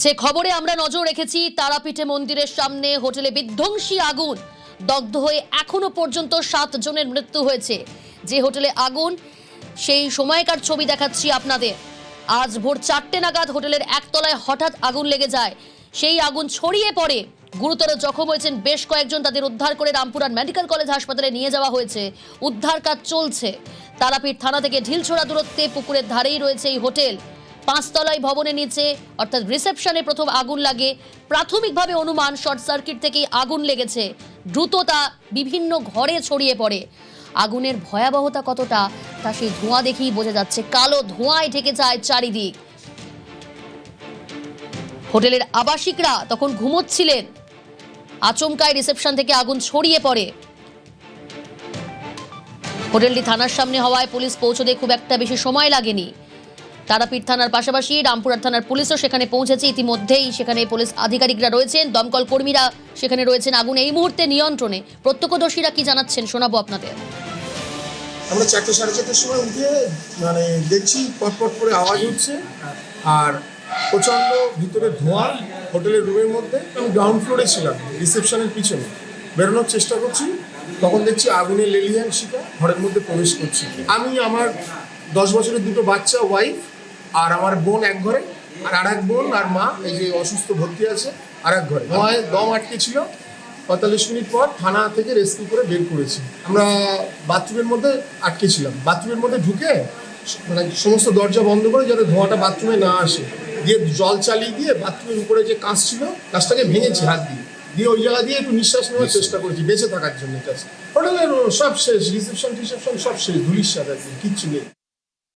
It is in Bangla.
যে খবরে আমরা নজর রেখেছি, তারাপীঠে মন্দিরের সামনে হোটেলে বিধ্বংসী আগুন, দগ্ধ হয়ে এখনো পর্যন্ত 7 জনের মৃত্যু হয়েছে। যে হোটেলে আগুন, সেই সময়কার ছবি দেখাচ্ছি আপনাদের। আজ ভোর 4টে নাগাদ হোটেলের একতলায় হঠাৎ আগুন লেগে যায়। সেই আগুন ছড়িয়ে পড়ে, গুরুতর জখম হয়েছেন বেশ কয়েকজন। তাদের উদ্ধার করে রামপুরহাট মেডিকেল কলেজ হাসপাতালে নিয়ে যাওয়া হয়েছে। উদ্ধার কাজ চলছে। তারাপীঠ থানা থেকে ঢিলছোড়া দূরত্বে পুকুরের ধারেই রয়েছে এই হোটেল। 5 তলায় ভবনের নিচে অর্থাৎ রিসেপশনে প্রথম আগুন লাগে। প্রাথমিকভাবে অনুমান শর্ট সার্কিট থেকেই আগুন লেগেছে। দ্রুত তা বিভিন্ন ঘরে ছড়িয়ে পড়ে। আগুনের ভয়াবহতা কতটা তা সেই ধোঁয়া দেখেই বোঝা যাচ্ছে। কালো ধোঁয়ায় ঢেকে যায় চারিদিক। হোটেলের আবাসিকরা তখন ঘুমোচ্ছিলেন। আচমকায় রিসেপশন থেকে আগুন ছড়িয়ে পড়ে। হোটেলটি থানার সামনে হওয়ায় পুলিশ পৌঁছতে খুব একটা বেশি সময় লাগেনি। তারাপীঠ থানার পাশাপাশি রামপুরহাট থানার পুলিশও সেখানে পৌঁছেছে। ইতিমধ্যেই সেখানে পুলিশ আধিকারিকরা রয়েছেন, দমকল কর্মীরা সেখানে রয়েছেন। আগুন এই মুহূর্তে নিয়ন্ত্রণে। প্রত্যক্ষদর্শীরা কি জানাচ্ছেন শোনাবো আপনাদের। আমরা 4টে সাড়ে 4টের সময় উঠে দেখছি পটপট করে আওয়াজ হচ্ছে আর প্রচণ্ড ভিতরে ধোঁয়া। হোটেলের রুমের মধ্যে আমি গ্রাউন্ড ফ্লোরে ছিলাম, রিসেপশনের পিছনে বেরোনোর চেষ্টা করছি, তখন দেখছি আগুনের লেলিহান শিখা ঘরের মধ্যে প্রবেশ করছি। আমি আমার 10 বছরের 2টো বাচ্চা, ওয়াইফ আর আমার বোন এক ঘরে, আর এক বোন আর মা এই যে অসুস্থ ভর্তি আছে আর এক ঘরে। ধোঁয়ায় দম আটকে ছিল। 45 মিনিট পর থানা থেকে রেস্কিউ করে বের করেছি। আমরা বাথরুমের মধ্যে আটকে ছিলাম। বাথরুমের মধ্যে ঢুকে সমস্ত দরজা বন্ধ করে যাতে ধোঁয়াটা বাথরুমে না আসে, দিয়ে জল চালিয়ে দিয়ে বাথরুমের উপরে যে কাঁচ ছিল কাঁচটাকে ভেঙেছি হাত দিয়ে ওই জায়গা দিয়ে একটু নিঃশ্বাস নেওয়ার চেষ্টা করেছি বেঁচে থাকার জন্য। হোটেলের সব শেষ, রিসেপশন সব শেষ, ধুলির সাথে কিচ্ছু নেই।